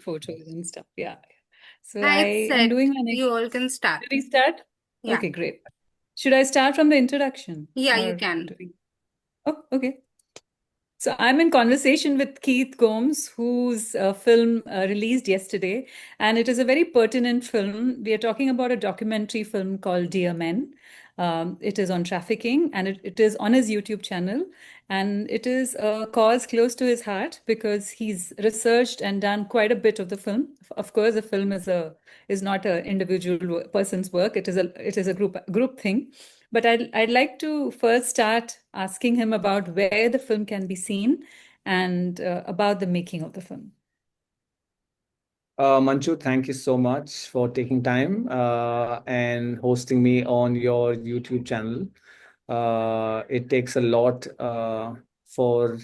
photos and stuff. Yeah. So Hi, I it's am set. doing my next. You all can start. Did we start? Yeah. Okay, great. Should I start from the introduction Yeah, you or can. do we? Oh, okay. So I'm in conversation with Keith Gomes, whose film released yesterday, and it is a very pertinent film. We are talking about a documentary film called Dear Men. It is on trafficking, and it is on his YouTube channel, and it is a cause close to his heart because he's researched and done quite a bit of the film. Of course, the film is not an individual person's work. It is a group thing. But I'd like to first start asking him about where the film can be seen and about the making of the film. Manchu, thank you so much for taking time and hosting me on your YouTube channel. It takes a lot for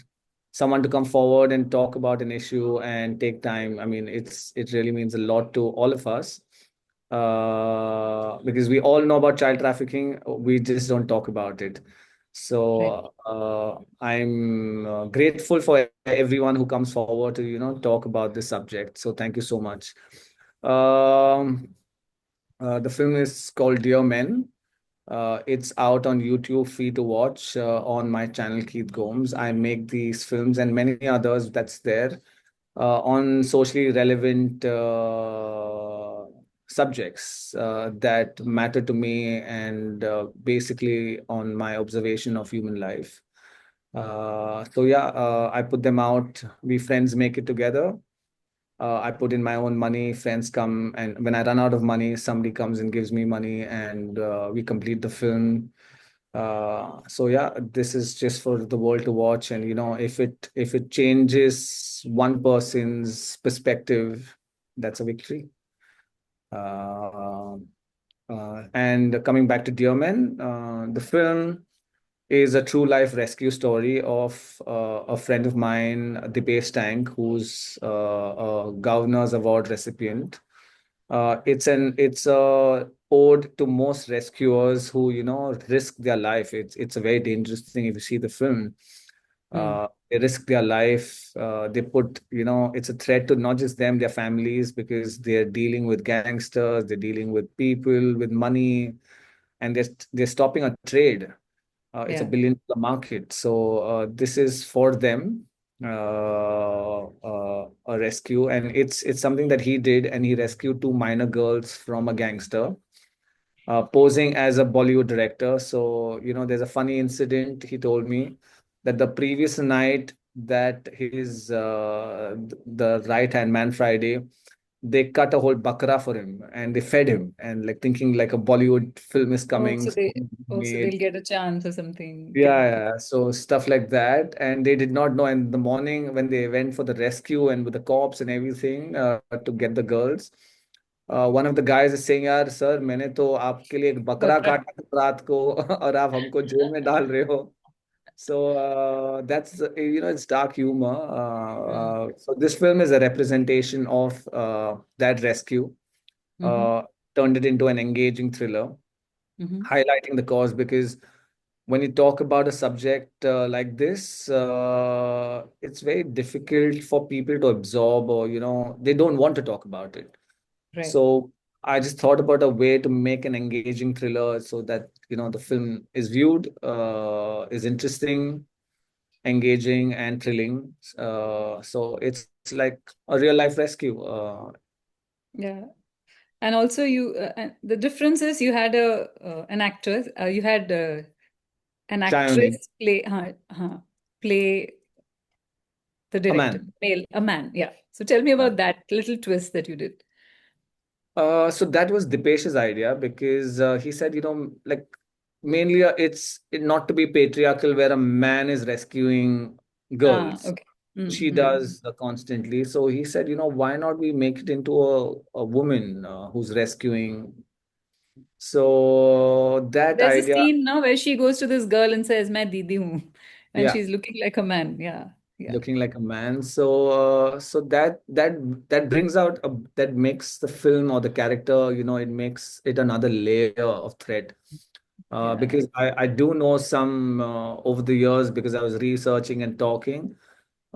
someone to come forward and talk about an issue and take time. I mean, it really means a lot to all of us because we all know about child trafficking. We just don't talk about it. Right. So I'm grateful for everyone who comes forward to talk about this subject. So thank you so much. Um, the film is called Dear Men. It's out on YouTube, free to watch on my channel Keith Gomes. I make these films and many others that's there on socially relevant subjects that matter to me and basically on my observation of human life. So yeah, I put them out. We friends make it together. I put in my own money. Friends come, and when I run out of money, somebody comes and gives me money, and we complete the film. So yeah, this is just for the world to watch, and if it changes one person's perspective, that's a victory. Uh, and coming back to Dear Men, the film is a true life rescue story of a friend of mine, Dipesh Tank, who's a Governor's Award recipient. It's a ode to most rescuers who risk their life. It's a very dangerous thing if you see the film. Hmm. They risk their life. They put it's a threat to not just them, their families, because they're dealing with gangsters, they're dealing with people with money, and they're stopping a trade. It's a Yeah. billion-dollar market. So this is for them, a rescue, and it's something that he did, and he rescued two minor girls from a gangster, posing as a Bollywood director. So there's a funny incident. He told me that the previous night that his the right hand man Friday, they cut a whole bakra for him and they fed him, and like thinking like a Bollywood film is Oh, coming. so they'll get a chance or something. Yeah, yeah. So stuff like that, and they did not know. And in the morning, when they went for the rescue and with the cops and everything to get the girls, one of the guys is saying, "यार sir, मैंने तो आपके लिए एक बकरा Bakra. काटा था रात को और आप हमको जेल में डाल रहे हो." So that's it's dark humor. Hmm. So this film is a representation of that rescue, Mm-hmm. uh, turned it into an engaging thriller, Mm-hmm. highlighting the cause because when you talk about a subject like this, it's very difficult for people to absorb, or they don't want to talk about it. Right. So I just thought about a way to make an engaging thriller so that the film is viewed, is interesting, engaging, and thrilling. So it's like a real life rescue. Yeah. And also, the difference is you had an actress, you had an Sayani, actress play the a director, man. a man. Yeah. So tell me Yeah. about that little twist that you did. So that was Dipesh's idea because he said, like mainly it's not to be patriarchal where a man is rescuing Ah, girls. okay. She Mm-hmm. does constantly. So he said, why not we make it into a woman who's rescuing? So that There's a idea, scene now where she goes to this girl and says, "मैं दीदी हूँ," and yeah, she's looking like a man. Yeah. Yeah. looking like a man. So so that brings out that makes the film or the character, it makes it another layer of threat. Yeah. Because I do know some over the years because I was researching and talking.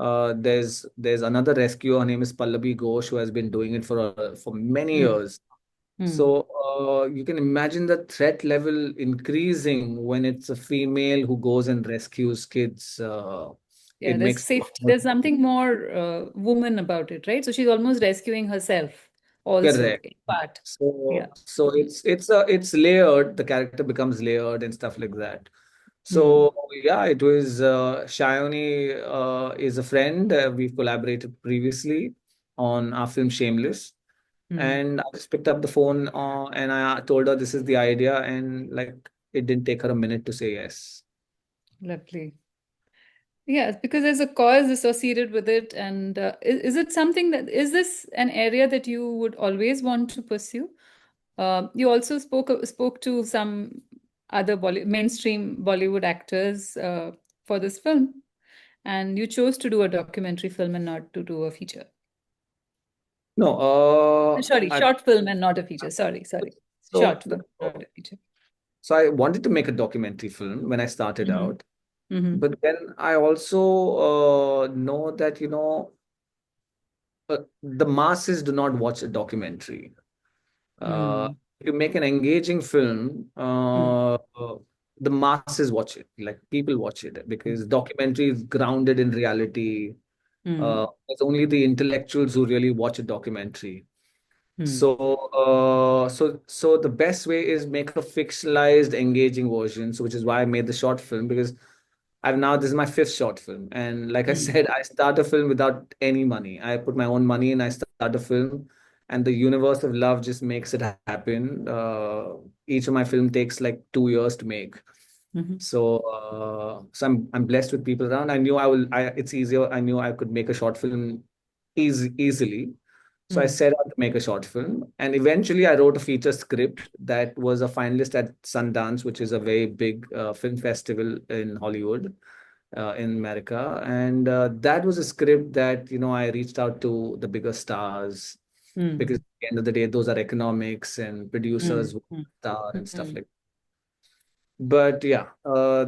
There's another rescuer. Her name is Pallavi Ghosh, who has been doing it for many Mm. years. Mm. So you can imagine the threat level increasing when it's a female who goes and rescues kids. Yeah, It there's makes safety. There's something more woman about it, right? So she's almost rescuing herself also correct. in part. So Yeah. so it's layered. The character becomes layered and stuff like that. Mm. So yeah, it was Shayoni is a friend. We've collaborated previously on our film Shameless. Mm. And I just picked up the phone and I told her this is the idea, and like it didn't take her a minute to say yes. Lovely. Yeah, because there's a cause associated with it. And is it something that, is this an area that you would always want to pursue? You also spoke to some other mainstream Bollywood actors for this film, and you chose to do a documentary film and not to do a feature. No, Sorry, I short film and not a feature. Sorry. so Short film, not a feature. so I wanted to make a documentary film when I started Mm-hmm. out, Mm-hmm. but then I also know that the masses do not watch a documentary. Uh, Mm. if you make an engaging film, Mm. the masses watch it. Like people watch it because documentary is grounded in reality. Mm. It's only the intellectuals who really watch a documentary. Mm. So the best way is make a fictionalized, engaging version. So which is why I made the short film because this is my fifth short film, and like I Mm. said, I start a film without any money. I put my own money and I start a film, and the universe of love just makes it happen. Each of my film takes like 2 years to make. Mm. So I'm blessed with people around. I knew I will. It's easier. I knew I could make a short film easily. So I Mm. set out to make a short film, and eventually I wrote a feature script that was a finalist at Sundance, which is a very big film festival in Hollywood, in America. And that was a script that I reached out to the bigger stars because Mm. at the end of the day, those are economics and producers Mm. who Mm. star and stuff Mm. like. But yeah,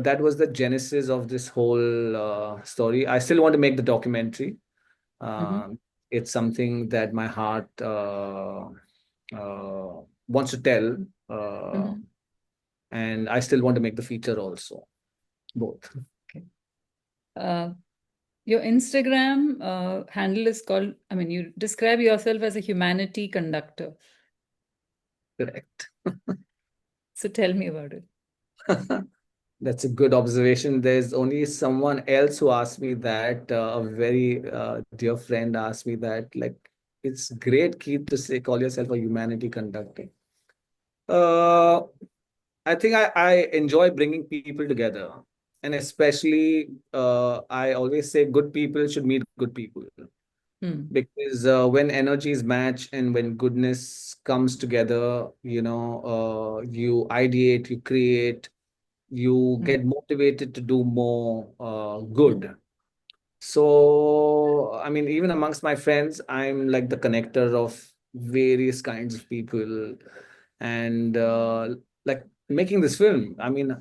that was the genesis of this whole story. I still want to make the documentary. Mm. Um, it's something that my heart wants to tell, uh, Mm. and I still want to make the feature also, both. Okay. Uh, your Instagram handle is called, I mean, you describe yourself as a humanity conductor. Correct. So tell me about it. That's a good observation. There's only someone else who asked me that. A very dear friend asked me that. Like, it's great, Keith, to say call yourself a humanity conductor. Uh, I think I enjoy bringing people together, and especially I always say good people should meet good people Mm. because when energies match and when goodness comes together, you ideate, you create, you Mm. get motivated to do more Mm. good. So, I mean, even amongst my friends, I'm like the connector of various kinds of people and like making this film. I mean,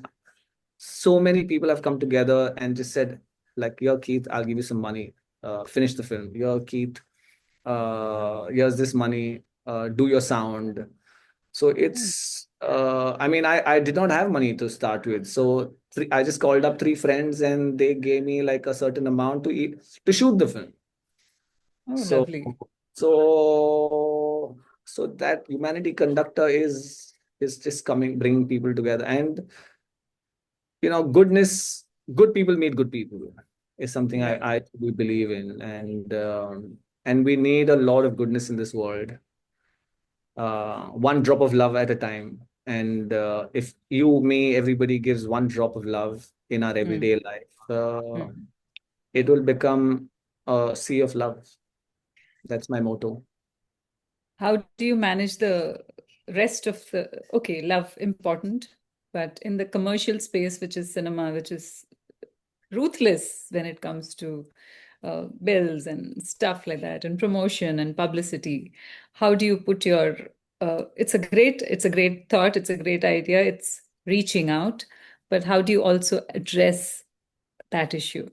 so many people have come together and just said, like, "Yo, Keith, I'll give you some money. Finish the film. Yo, Keith, here's this money. Do your sound." So Mm. I mean, I did not have money to start with. So I just called up three friends and they gave me like a certain amount to eat to shoot the film. Oh, So, lovely. so, so that humanity conductor is just coming, bringing people together. And, good people meet good people is something Right. I truly believe in. And we need a lot of goodness in this world, one drop of love at a time. And if you, me, everybody gives one drop of love in our Mm. everyday life, Mm. it will become a sea of love. That's my motto. How do you manage the rest of the, okay, love important, but in the commercial space, which is cinema, which is ruthless when it comes to bills and stuff like that, and promotion and publicity, how do you put your, it's a great thought, it's a great idea, it's reaching out, but how do you also address that issue?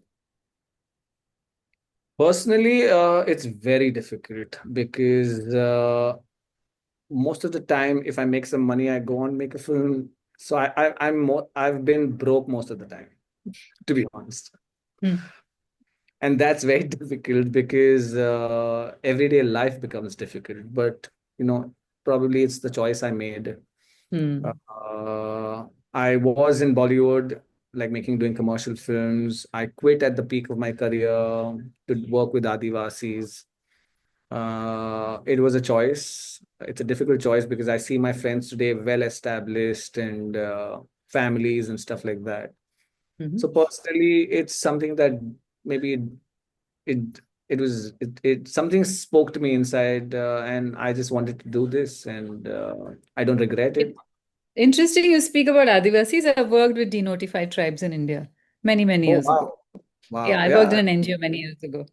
Personally, it's very difficult because most of the time, if I make some money, I go on make a film. So I've been broke most of the time, to be honest. Hmm. And that's very difficult because everyday life becomes difficult. But, you know, probably it's the choice I made. Hmm. Uh, I was in Bollywood, like doing commercial films. I quit at the peak of my career to work with Adivasis. It was a choice. It's a difficult choice because I see my friends today well established and families and stuff like that. So Mhm. personally, it's something that maybe it it something spoke to me inside, and I just wanted to do this, and I don't regret it. Interesting you speak about Adivasis. I've worked with denotified tribes in India many, many Oh years ago. wow, wow, Yeah, I worked in yeah. an NGO many years ago.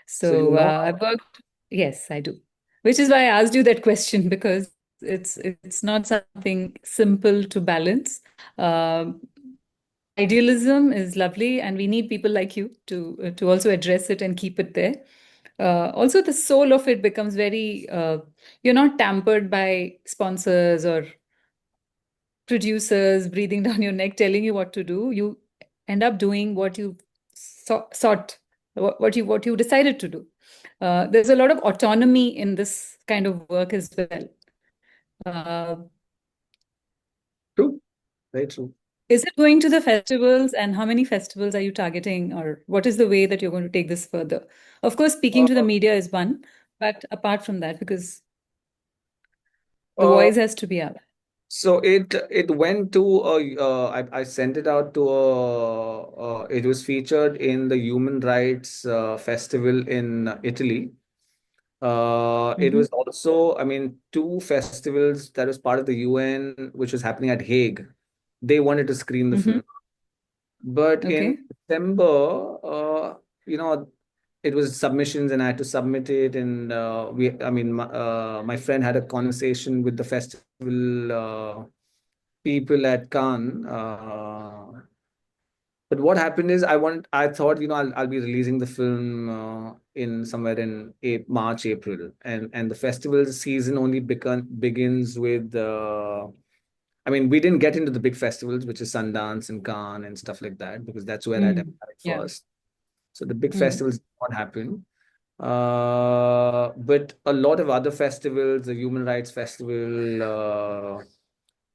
So you So know I've worked, yes, I do. Which is why I asked you that question because it's not something simple to balance. Um, Idealism is lovely, and we need people like you to also address it and keep it there. Also, the soul of it becomes very. You're not tampered by sponsors or producers breathing down your neck telling you what to do. You end up doing what you sought, what you decided to do. There's a lot of autonomy in this kind of work as well. uh, true, very true. is it going to the festivals, and how many festivals are you targeting, or what is the way that you're going to take this further? Of course, speaking to the Uh, media is one, but apart from that, because the uh, voice has to be out. so it went to I sent it out to it was featured in the Human Rights Festival in Italy. It Hmm. was also, I mean, two festivals that was part of the UN, which was happening at Hague. They wanted to screen the Hmm. film. But in Okay. December, you know, it was submissions and I had to submit it. And I mean, my friend had a conversation with the festival people at Cannes. But what happened is I thought, I'll be releasing the film in somewhere in March, April. And the festival season only begins with, I mean, we didn't get into the big festivals, which is Sundance and Cannes and stuff like that, because that's where I'd Mm. applied Yeah. first. So the big Mm. festivals did not happen. But a lot of other festivals, the Human Rights Festival,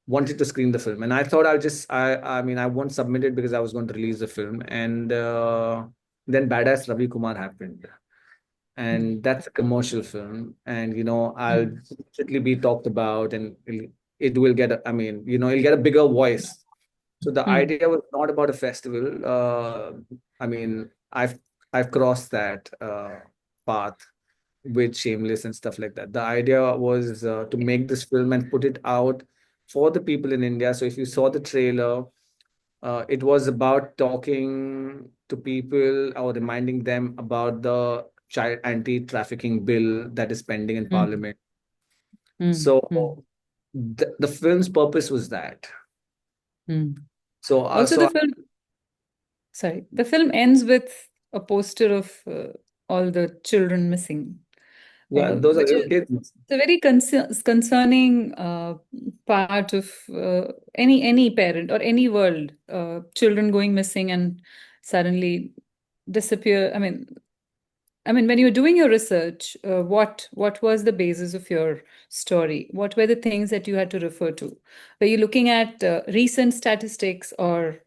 wanted to screen the film. And I thought I mean, I won't submit it because I was going to release the film. And then Badass Ravi Kumar happened. And that's a commercial film. And, I'll Mm. certainly be talked about and it will get, I mean, it'll get a bigger voice. So the Mm. idea was not about a festival. I mean, I've crossed that path with Shameless and stuff like that. The idea was to make this film and put it out for the people in India. So if you saw the trailer, it was about talking to people or reminding them about the child anti-trafficking bill that is pending in Mm. Parliament. Mm. Mm. So the film's purpose was that. Mm. So, Also, the film, sorry, the film ends with a poster of all the children missing, yeah, those are which little is kids. it's a very concerning part of any parent or any world. Children going missing and suddenly disappear. I mean, when you were doing your research, what was the basis of your story? What were the things that you had to refer to? Were you looking at recent statistics or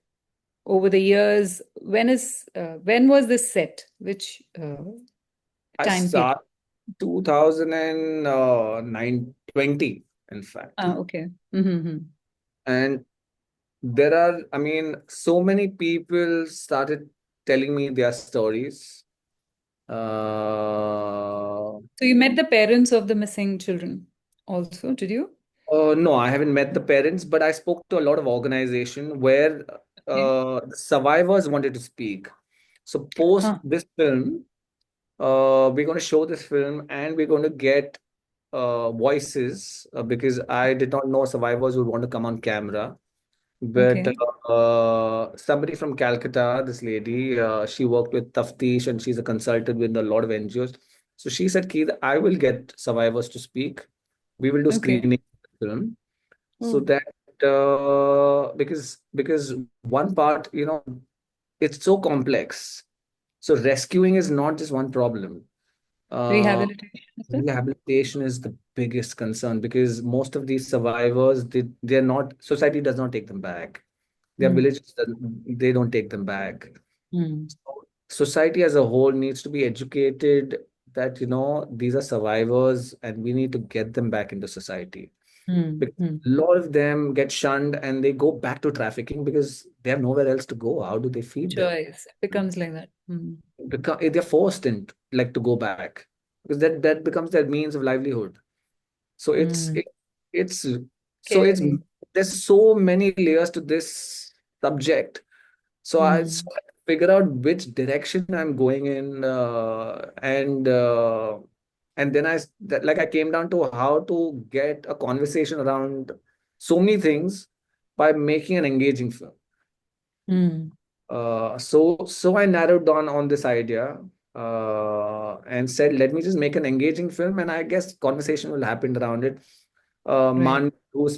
over the years? When was this set? Which I time period? started 2009, 20, in fact. Ah, okay. Mm-hmm. And there are, I mean, so many people started telling me their stories. Uh, So you met the parents of the missing children also, did you? no, I haven't met the parents, but I spoke to a lot of organization where Okay. the survivors wanted to speak. So post Ah. this film, we're going to show this film and we're going to get voices because I did not know survivors would want to come on camera. But Okay. somebody from Calcutta, this lady, she worked with Taftish and she's a consultant with a lot of NGOs. So she said, Keith, I will get survivors to speak. We will do Okay. screening of the film so Oh, that because one part, it's so complex. So rescuing is not just one problem. Uh, rehabilitation, is it? Rehabilitation is the biggest concern because most of these survivors, they're not, society does not take them back. Their Mm, villages, they don't take them back. mm, So society as a whole needs to be educated that, these are survivors and we need to get them back into society. mm, Because mm. a lot of them get shunned and they go back to trafficking because they have nowhere else to go. How do they feed them? Choice. It becomes like that. Mm, Because they're forced in like to go back because that becomes their means of livelihood. So mm. it's so it's Scary. there's so many layers to this subject. So Mm, I figure out which direction I'm going in, and then like I came down to how to get a conversation around so many things by making an engaging film. mm. So I narrowed down on this idea and said, let me just make an engaging film, and I guess conversation will happen around it. Right. Man, who's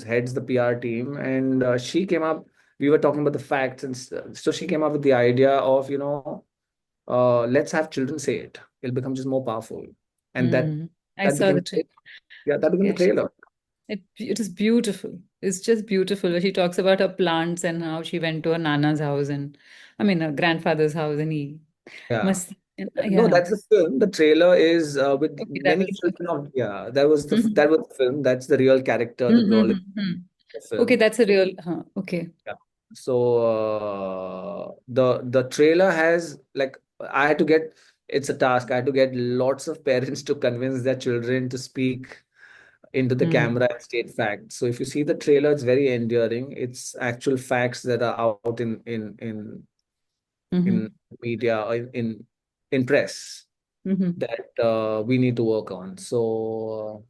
heads the PR team, and she came up. We were talking about the facts, and so she came up with the idea of, let's have children say it. It'll become just more powerful, and Mm. I that saw became the trailer. that became the Yeah, trailer. it is beautiful. It's just beautiful. She talks about her plants and how she went to her nana's house and, I mean, her grandfather's house, and he Yeah. must. No, Yeah. that's the film. The trailer is with Okay, that many was the children of, yeah, that was film. the film. That's the real character, the girl in Mm-hmm. the Okay, film. that's a real. Huh, okay. Yeah. So the trailer has like I had to get it's a task. I had to get lots of parents to convince their children to speak into the Mm. camera and state facts. So if you see the trailer, it's very endearing. It's actual facts that are out in Mm-hmm. media or in press Mm-hmm. that we need to work on. So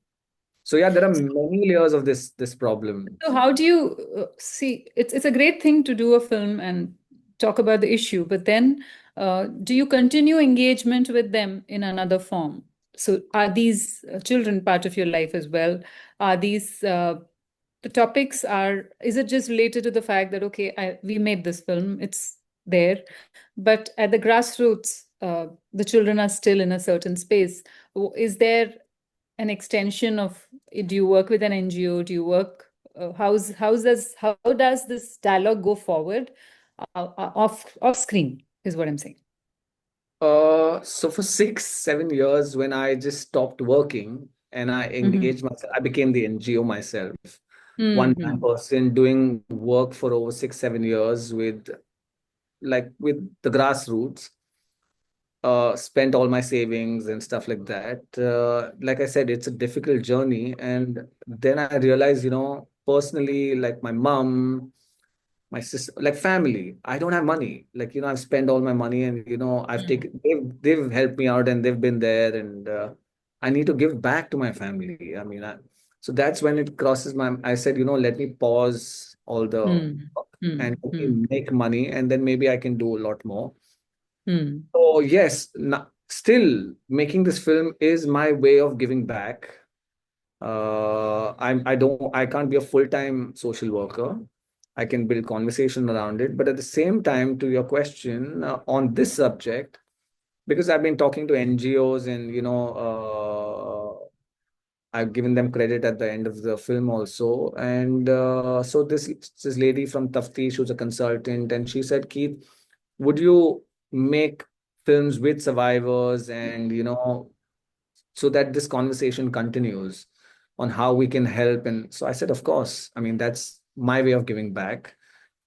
yeah, there are many layers of this problem. So how do you see? It's a great thing to do a film and talk about the issue, but then do you continue engagement with them in another form? So are these children part of your life as well? Are these the topics are? Is it just related to the fact that okay, we made this film, it's there, but at the grassroots, the children are still in a certain space. Is there an extension of do you work with an NGO? Do you work how does this dialogue go forward off screen is what I'm saying. So for 6, 7 years, when I just stopped working and I Mm-hmm. engaged myself, I became the NGO myself. One man Mm-hmm. person doing work for over 6, 7 years with the grassroots. Spent all my savings and stuff like that. Like I said, it's a difficult journey, and then I realized, personally, like my mom, my sister, like family, I don't have money. Like, I've spent all my money and, I've Mm. taken, they've helped me out and they've been there and I need to give back to my family. I mean, so that's when it crosses I said, let me pause all the Mm. and Mm. let Mm. me make money and then maybe I can do a lot more. Mm. So yes, still making this film is my way of giving back. I can't be a full-time social worker. I can build conversation around it, but at the same time, to your question on this subject, because I've been talking to NGOs and I've given them credit at the end of the film also, and so this lady from Taftish, who's a consultant, and she said, Keith, would you make films with survivors and so that this conversation continues on how we can help. And so I said, of course, I mean, that's my way of giving back,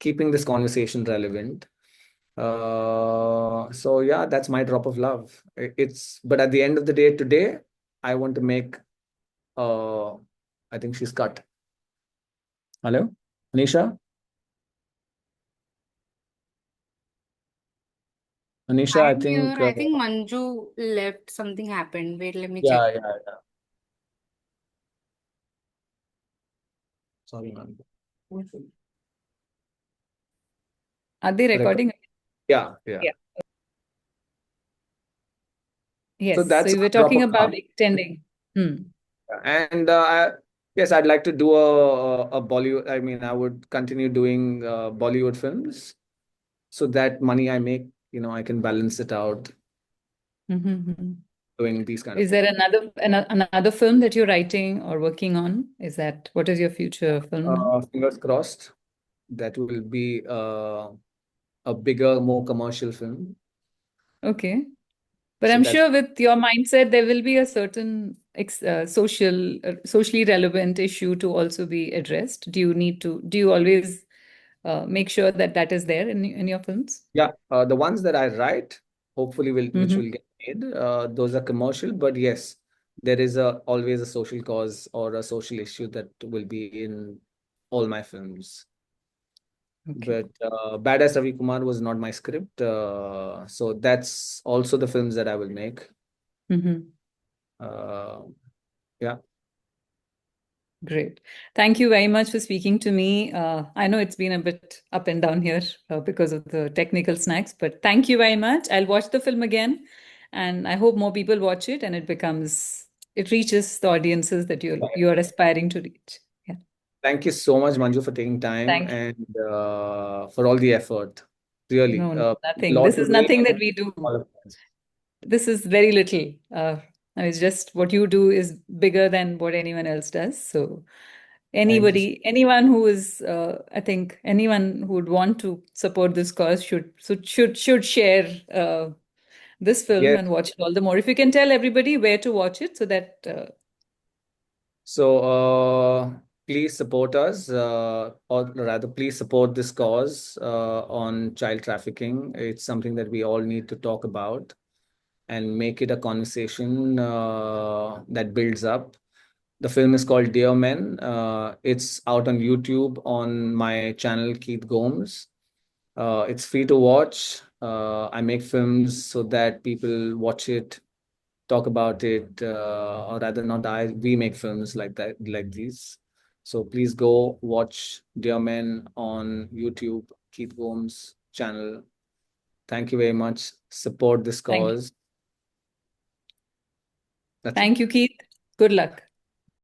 keeping this conversation relevant. So yeah, that's my drop of love. But at the end of the day, today, I want to make, uh, I think she's cut. Hello, Anisha? Anisha, I I'm here. think, I think Manju left. Something happened. Wait, let me check. yeah. Sorry, man. Are they recording? Yeah, yeah. Yeah. So Yes. that's So you were on top talking of about now. extending. And yes, I'd like to do a Bollywood. I mean, I would continue doing Bollywood films so that money I make, I can balance it out Mm-hmm. doing these kind of Is things. there another film that you're writing or working on? What is your future film now? Fingers crossed that will be a bigger, more commercial film. Okay. But So I'm that's sure with your mindset, there will be a certain socially relevant issue to also be addressed. Do you always make sure that that is there in your films? yeah, the ones that I write, hopefully which Mm-hmm. will get made. Those are commercial, but yes, there is always a social cause or a social issue that will be in all my films. Okay. But Badass Ravi Kumar was not my script, so that's also the films that I will make. Mm-hmm. Uh, yeah, Great. Thank you very much for speaking to me. I know it's been a bit up and down here because of the technical snacks, but thank you very much. I'll watch the film again, and I hope more people watch it and it reaches the audiences that you are aspiring to reach. Yeah. thank you so much, Manju, for taking time Thank you. and for all the effort. Really, No, no, a nothing. lot This to is doing nothing that and we do. all of that. This is very little. And it's just what you do is bigger than what anyone else does. So Thank you. anyone who is, I think anyone who would want to support this cause should share this film Yes. and watch it all the more. If you can tell everybody where to watch it, so that So please support us, or rather, please support this cause on child trafficking. It's something that we all need to talk about and make it a conversation that builds up. The film is called Dear Men. It's out on YouTube on my channel, Keith Gomes. It's free to watch. I make films so that people watch it, talk about it, or rather, not we make films like that, like these. So please go watch Dear Men on YouTube, Keith Gomes channel. Thank you very much. Support this thank you. cause. That's it. Thank you, Keith. Good luck.